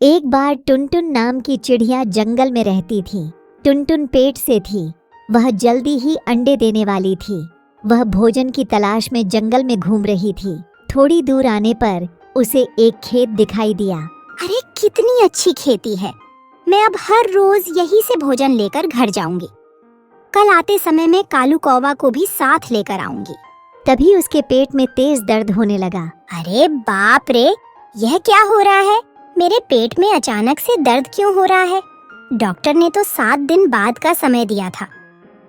एक बार टुनटुन नाम की चिड़िया जंगल में रहती थी। टुनटुन पेट से थी। वह जल्दी ही अंडे देने वाली थी। वह भोजन की तलाश में जंगल में घूम रही थी। थोड़ी दूर आने पर उसे एक खेत दिखाई दिया। अरे कितनी अच्छी खेती है। मैं अब हर रोज यहीं से भोजन लेकर घर जाऊंगी। कल आते समय मैं कालू कौवा को भी साथ लेकर आऊंगी। तभी उसके पेट में तेज दर्द होने लगा। अरे बाप रे, यह क्या हो रहा है? मेरे पेट में अचानक से दर्द क्यों हो रहा है? डॉक्टर ने तो 7 दिन बाद का समय दिया था।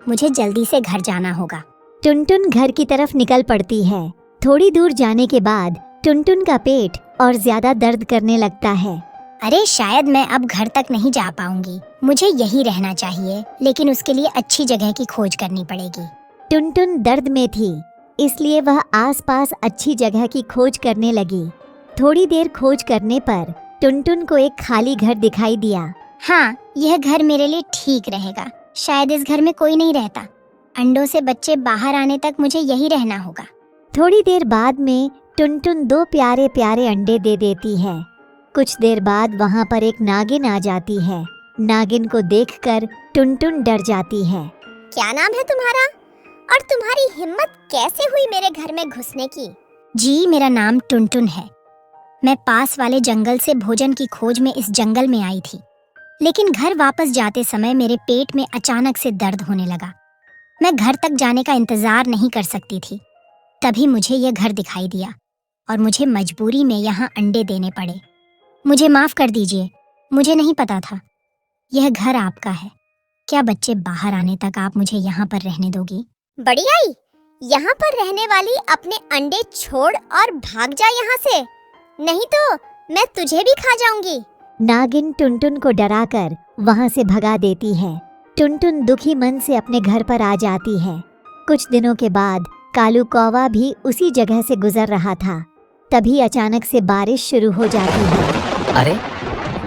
मुझे जल्दी से घर जाना होगा। टुनटुन घर की तरफ निकल पड़ती है। थोड़ी दूर जाने के बाद टुनटुन का पेट और ज्यादा दर्द करने लगता है। अरे शायद मैं अब घर तक नहीं जा पाऊंगी। मुझे यहीं रहना चाहिए, लेकिन उसके लिए अच्छी जगह की खोज करनी पड़ेगी। टुनटुन दर्द में थी, इसलिए वह आसपास अच्छी जगह की खोज करने लगी। थोड़ी देर खोज करने पर टुनटुन को एक खाली घर दिखाई दिया। हाँ, यह घर मेरे लिए ठीक रहेगा। शायद इस घर में कोई नहीं रहता। अंडों से बच्चे बाहर आने तक मुझे यहीं रहना होगा। थोड़ी देर बाद में टुनटुन 2 प्यारे प्यारे अंडे दे देती है। कुछ देर बाद वहाँ पर एक नागिन आ जाती है। नागिन को देखकर टुनटुन डर जाती है। क्या नाम है तुम्हारा? और तुम्हारी हिम्मत कैसे हुई मेरे घर में घुसने की? जी, मेरा नाम टुनटुन है। मैं पास वाले जंगल से भोजन की खोज में इस जंगल में आई थी, लेकिन घर वापस जाते समय मेरे पेट में अचानक से दर्द होने लगा। मैं घर तक जाने का इंतजार नहीं कर सकती थी। तभी मुझे यह घर दिखाई दिया और मुझे मजबूरी में यहाँ अंडे देने पड़े। मुझे माफ कर दीजिए, मुझे नहीं पता था। यह घर आपका है। क्या बच्चे बाहर आने तक आप मुझे यहाँ पर रहने दोगी? बड़ी आई, यहाँ पर रहने वाली अपने अंडे छोड़ और भाग जा यहाँ से, नहीं तो मैं तुझे भी खा जाऊंगी। नागिन टुनटुन को डराकर वहाँ से भगा देती है। टुनटुन दुखी मन से अपने घर पर आ जाती है। कुछ दिनों के बाद कालू कौवा भी उसी जगह से गुजर रहा था। तभी अचानक से बारिश शुरू हो जाती है। अरे,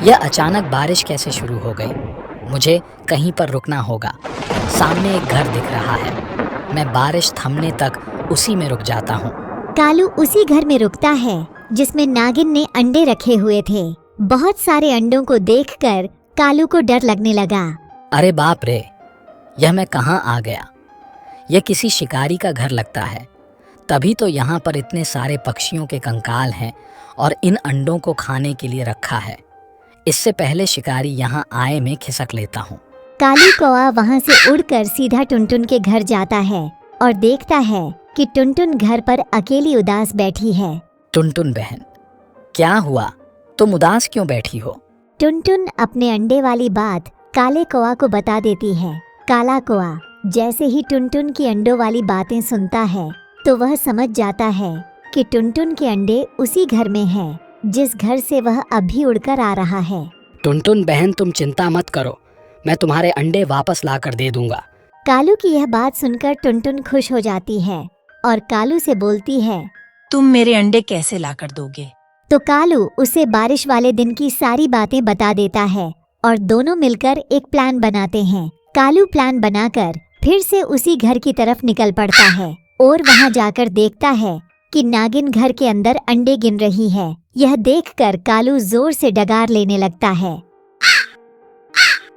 यह अचानक बारिश कैसे शुरू हो गई? मुझे कहीं पर रुकना होगा। सामने एक घर दिख रहा है। मैं बारिश थमने तक उसी में रुक जाता हूँ। कालू उसी घर में रुकता है जिसमें नागिन ने अंडे रखे हुए थे। बहुत सारे अंडों को देखकर कालू को डर लगने लगा। अरे बाप रे, यह मैं कहाँ आ गया? यह किसी शिकारी का घर लगता है। तभी तो यहाँ पर इतने सारे पक्षियों के कंकाल हैं और इन अंडों को खाने के लिए रखा है। इससे पहले शिकारी यहाँ आए मैं खिसक लेता हूँ। कालू कौवा वहाँ से उड़कर सीधा टुनटुन के घर जाता है और देखता है कि टुनटुन घर पर अकेली उदास बैठी है। टुनटुन बहन, क्या हुआ? तुम उदास क्यों बैठी हो? टुनटुन अपने अंडे वाली बात काले कौवा को बता देती है। काला कौवा जैसे ही टुनटुन की अंडों वाली बातें सुनता है तो वह समझ जाता है कि टुनटुन के अंडे उसी घर में हैं, जिस घर से वह अभी उड़कर आ रहा है। टुनटुन बहन, तुम चिंता मत करो, मैं तुम्हारे अंडे वापस लाकर दे दूंगा। कालू की यह बात सुनकर टुनटुन खुश हो जाती है और कालू से बोलती है, तुम मेरे अंडे कैसे लाकर दोगे? तो कालू उसे बारिश वाले दिन की सारी बातें बता देता है और दोनों मिलकर एक प्लान बनाते हैं। कालू प्लान बनाकर फिर से उसी घर की तरफ निकल पड़ता है और वहां जाकर देखता है कि नागिन घर के अंदर अंडे गिन रही है। यह देखकर कालू जोर से डगार लेने लगता है।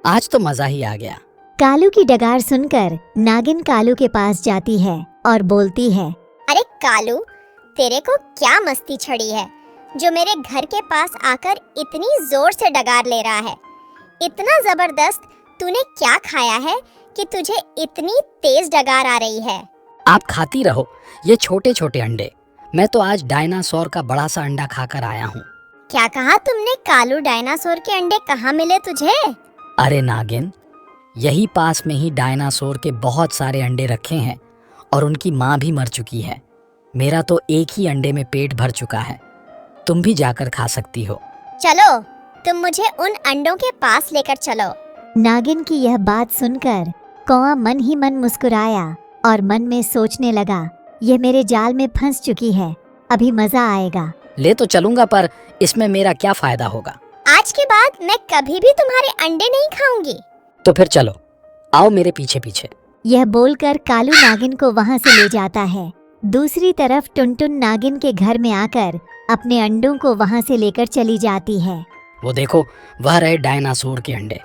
आज तो मजा ही आ गया। कालू की डगार सुनकर नागिन कालू के पास जाती है और बोलती है, अरे कालू, तेरे को क्या मस्ती छड़ी है जो मेरे घर के पास आकर इतनी जोर से डगार ले रहा है? इतना जबरदस्त तूने क्या खाया है कि तुझे इतनी तेज डगार आ रही है? आप खाती रहो ये छोटे छोटे अंडे। मैं तो आज डायनासोर का बड़ा सा अंडा खाकर आया हूँ। क्या कहा तुमने? कालू, डायनासोर के अंडे कहाँ मिले तुझे? अरे नागिन, यही पास में ही डायनासोर के बहुत सारे अंडे रखे हैं और उनकी माँ भी मर चुकी है। मेरा तो एक ही अंडे में पेट भर चुका है। तुम भी जाकर खा सकती हो। चलो, तुम मुझे उन अंडों के पास लेकर चलो। नागिन की यह बात सुनकर कौवा मन ही मन मुस्कुराया और मन में सोचने लगा, यह मेरे जाल में फंस चुकी है, अभी मजा आएगा। ले तो चलूंगा, पर इसमें मेरा क्या फायदा होगा? आज के बाद मैं कभी भी तुम्हारे अंडे नहीं खाऊंगी। तो फिर चलो, आओ मेरे पीछे पीछे। यह बोलकर कालू नागिन को वहाँ से ले जाता है। दूसरी तरफ टुनटुन नागिन के घर में आकर अपने अंडों को वहाँ से लेकर चली जाती है। वो देखो, वह रहे डायनासोर के अंडे।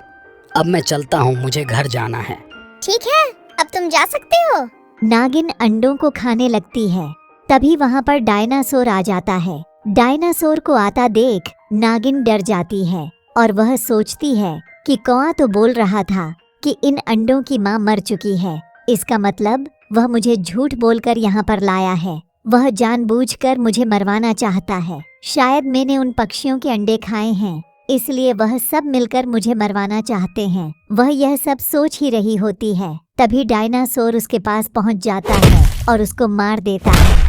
अब मैं चलता हूँ, मुझे घर जाना है। ठीक है, अब तुम जा सकते हो। नागिन अंडों को खाने लगती है। तभी वहाँ पर डायनासोर आ जाता है। डायनासोर को आता देख नागिन डर जाती है और वह सोचती है कि कौआ तो बोल रहा था कि इन अंडों की माँ मर चुकी है। इसका मतलब वह मुझे झूठ बोलकर यहाँ पर लाया है। वह जानबूझकर मुझे मरवाना चाहता है। शायद मैंने उन पक्षियों के अंडे खाए हैं, इसलिए वह सब मिलकर मुझे मरवाना चाहते हैं। वह यह सब सोच ही रही होती है। तभी डायनासोर उसके पास पहुँच जाता है और उसको मार देता है।